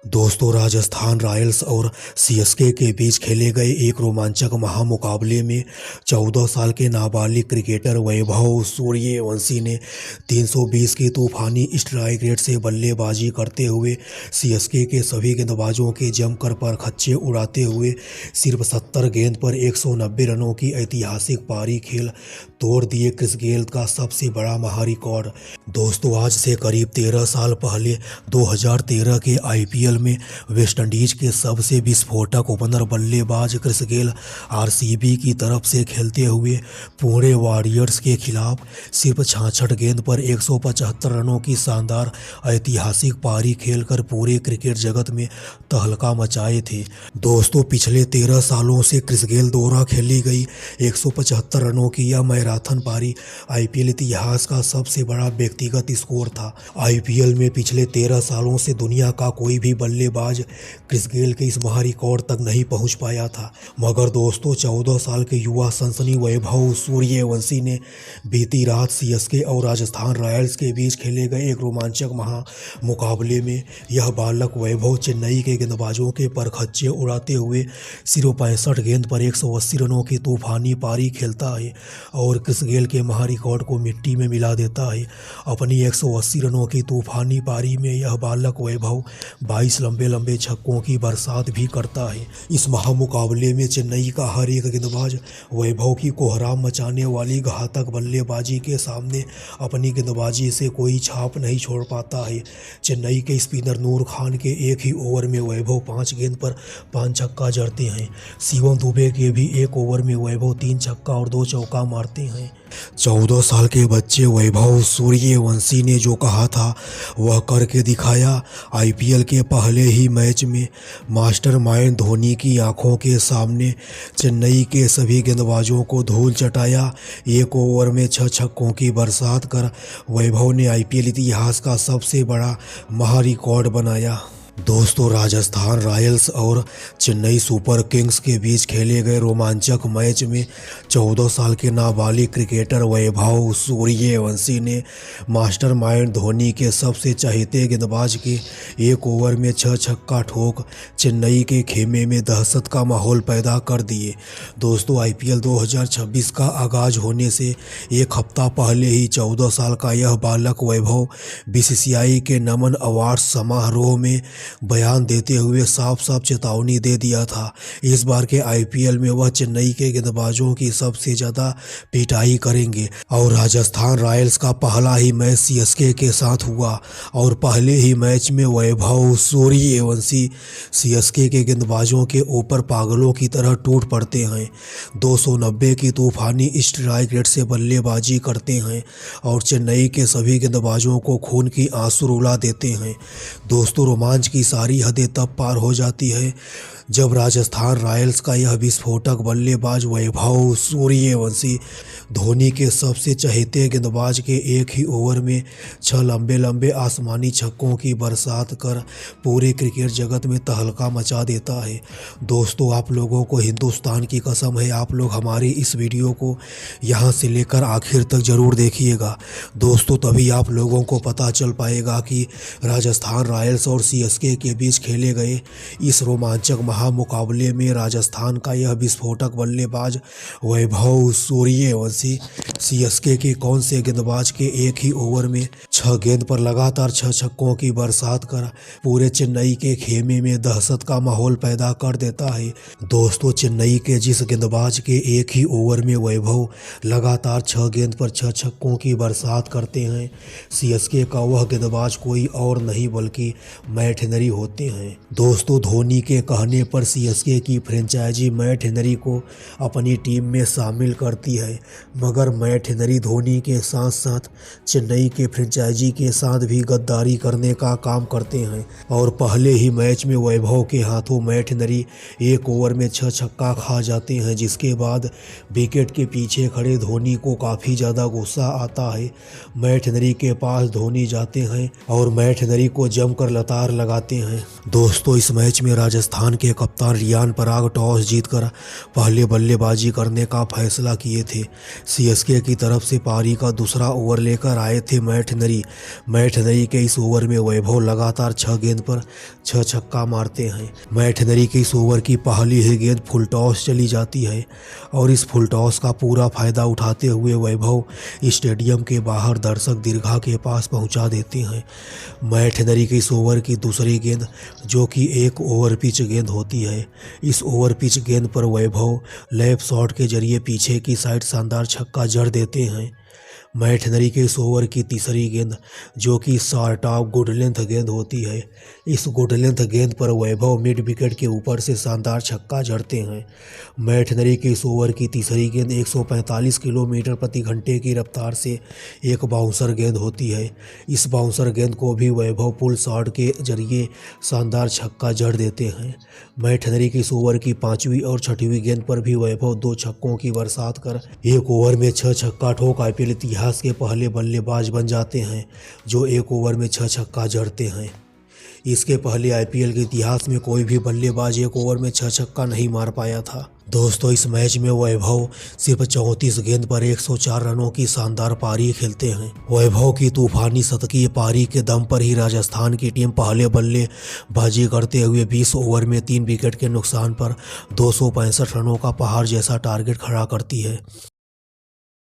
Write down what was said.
दोस्तों, राजस्थान रॉयल्स और सीएसके के बीच खेले गए एक रोमांचक महामुकाबले में 14 साल के नाबालिग क्रिकेटर वैभव सूर्यवंशी ने 320 की तूफानी स्ट्राइक रेट से बल्लेबाजी करते हुए सीएसके के सभी गेंदबाजों के जमकर परखच्चे उड़ाते हुए सिर्फ 70 गेंद पर 190 रनों की ऐतिहासिक पारी खेल तोड़ दिए क्रिस गेल का सबसे बड़ा महारिकॉर्ड। दोस्तों, आज से करीब 13 साल पहले 2013 के आईपीएल में वेस्टइंडीज के सबसे विस्फोटक ओपनर बल्लेबाज क्रिस गेल आरसीबी की तरफ से खेलते हुए पुणे वॉरियर्स के खिलाफ सिर्फ 66 गेंद पर 175 रनों की शानदार ऐतिहासिक पारी खेलकर पूरे क्रिकेट जगत में तहलका मचाए थे। दोस्तों, पिछले 13 सालों से क्रिस गेल द्वारा खेली गई 175 रनों की यह मैराथन पारी आईपीएल इतिहास का सबसे बड़ा व्यक्तिगत स्कोर था। आईपीएल में पिछले 13 सालों से दुनिया का कोई भी बल्लेबाज क्रिस गेल के इस महारिकॉर्ड तक नहीं पहुंच पाया था। मगर दोस्तों, 14 साल के युवा सनसनी वैभव सूर्यवंशी ने बीती रात सीएसके और राजस्थान रॉयल्स के बीच खेले गए एक रोमांचक मुकाबले में यह बालक वैभव चेन्नई के गेंदबाजों के परखच्चे उड़ाते हुए सिर्फ 65 गेंद पर 180 रनों की तूफानी पारी खेलता है और क्रिस गेल के महारिकॉर्ड को मिट्टी में मिला देता है। अपनी 180 रनों की तूफानी पारी में यह बालक वैभव 22 लंबे लंबे छक्कों की बरसात भी करता है। इस महामुकाबले में चेन्नई का हर एक गेंदबाज वैभव की कोहराम मचाने वाली घातक बल्लेबाजी के सामने अपनी गेंदबाजी से कोई छाप नहीं छोड़ पाता है। चेन्नई के स्पिनर नूर खान के एक ही ओवर में वैभव 5 गेंद पर 5 छक्का जड़ते हैं। शिवम दुबे के भी एक ओवर में वैभव 3 छक्का और 2 चौका मारते हैं। 14 साल के बच्चे वैभव सूर्यवंशी ने जो कहा था वह करके दिखाया। आईपीएल के पहले ही मैच में मास्टरमाइंड धोनी की आंखों के सामने चेन्नई के सभी गेंदबाजों को धूल चटाया। एक ओवर में 6 छक्कों की बरसात कर वैभव ने आईपीएल इतिहास का सबसे बड़ा महारिकॉर्ड बनाया। दोस्तों, राजस्थान रॉयल्स और चेन्नई सुपर किंग्स के बीच खेले गए रोमांचक मैच में 14 साल के नाबालिग क्रिकेटर वैभव सूर्यवंशी ने मास्टरमाइंड धोनी के सबसे चहेते गेंदबाज के एक ओवर में 6 छक्का ठोक चेन्नई के खेमे में दहशत का माहौल पैदा कर दिए। दोस्तों, आईपीएल 2026 का आगाज होने से एक हफ्ता पहले ही 14 साल का यह बालक वैभव बीसीसीआई के नमन अवार्ड समारोह में बयान देते हुए साफ साफ चेतावनी दे दिया था। इस बार के आईपीएल में वह चेन्नई के गेंदबाजों की सबसे ज़्यादा पिटाई करेंगे और राजस्थान रॉयल्स का पहला ही मैच सीएसके के साथ हुआ और पहले ही मैच में वैभव सूर्यवंशी सीएसके के गेंदबाजों के ऊपर पागलों की तरह टूट पड़ते हैं। 290 की तूफानी स्ट्राइक रेट से बल्लेबाजी करते हैं और चेन्नई के सभी गेंदबाजों को खून की आंसू रुला देते हैं। दोस्तों, रोमांच की सारी हदें तब पार हो जाती है जब राजस्थान रॉयल्स का यह विस्फोटक बल्लेबाज वैभव सूर्यवंशी धोनी के सबसे चहेते गेंदबाज के एक ही ओवर में 6 लंबे लंबे आसमानी छक्कों की बरसात कर पूरे क्रिकेट जगत में तहलका मचा देता है। दोस्तों, आप लोगों को हिंदुस्तान की कसम है, आप लोग हमारी इस वीडियो को यहाँ से लेकर आखिर तक ज़रूर देखिएगा। दोस्तों, तभी आप लोगों को पता चल पाएगा कि राजस्थान रॉयल्स और सीएसके के बीच खेले गए इस रोमांचक महामुकाबले में राजस्थान का यह विस्फोटक बल्लेबाज वैभव सूर्यवंशी सीएसके के कौन से गेंदबाज के एक ही ओवर में 6 गेंद पर लगातार 6 छक्कों की बरसात कर पूरे चेन्नई के खेमे में दहशत का माहौल पैदा कर देता है। दोस्तों, चेन्नई के जिस गेंदबाज के एक ही ओवर में वैभव लगातार 6 गेंद पर 6 छक्कों की बरसात करते हैं, सीएसके का वह गेंदबाज कोई और नहीं बल्कि मैट हेनरी होते हैं। दोस्तों, धोनी के कहने पर सीएसके की फ्रेंचाइजी मैट हेनरी को अपनी टीम में शामिल करती है, मगर मैट हेनरी धोनी के साथ साथ चेन्नई के फ्रेंचाइजी के साथ भी गद्दारी करने का काम करते हैं और पहले ही मैच में वैभव के हाथों मैट हेनरी एक ओवर में 6 छक्का खा जाते हैं, जिसके बाद विकेट के पीछे खड़े धोनी को काफ़ी ज़्यादा गुस्सा आता है। मैट हेनरी के पास धोनी जाते हैं और मैट हेनरी को जमकर लतार लगाते हैं। दोस्तों, इस मैच में राजस्थान के कप्तान रियान पराग टॉस जीतकर पहले बल्लेबाजी करने का फैसला किए थे। सीएसके की तरफ से पारी का दूसरा ओवर लेकर आए थे मैट नरी के इस ओवर में वैभव लगातार 6 गेंद पर 6 छक्का मारते हैं। मैट नरी के इस ओवर की पहली ही गेंद फुल टॉस चली जाती है और इस फुल टॉस का पूरा फायदा उठाते हुए वैभव स्टेडियम के बाहर दर्शक दीर्घा के पास पहुंचा देते हैं। मैट नरी के इस ओवर की दूसरी गेंद, जो कि एक ओवर पिच गेंद होती है, इस ओवर पिच गेंद पर वैभव लैप शॉट के जरिए पीछे की साइड शानदार छक्का जड़ देते हैं। मैट नरी के इस ओवर की तीसरी गेंद, जो कि शॉर्ट ऑफ गुड लेंथ गेंद होती है, इस गुड लेंथ गेंद पर वैभव मिड विकेट के ऊपर से शानदार छक्का जड़ते हैं। मैट नरी के इस ओवर की तीसरी गेंद 145 किलोमीटर प्रति घंटे की रफ्तार से एक बाउंसर गेंद होती है, इस बाउंसर गेंद को भी वैभव पुल शॉट के जरिए शानदार छक्का जड़ देते हैं। मैट नरी के इस ओवर की पांचवी और छठवीं गेंद पर भी वैभव 2 छक्कों की बरसात कर एक ओवर में 6 छक्का ठोक आईपीएल इतिहास के पहले बल्लेबाज बन जाते हैं जो एक ओवर में 6 छक्का जड़ते हैं। इसके पहले आईपीएल के इतिहास में कोई भी बल्लेबाज एक ओवर में 6 छक्का नहीं मार पाया था। दोस्तों, इस मैच में वैभव सिर्फ 34 गेंद पर 104 रनों की शानदार पारी खेलते हैं। वैभव की तूफानी शतकीय पारी के दम पर ही राजस्थान की टीम पहले बल्लेबाजी करते हुए 20 ओवर में 3 विकेट के नुकसान पर 265 रनों का पहाड़ जैसा टारगेट खड़ा करती है।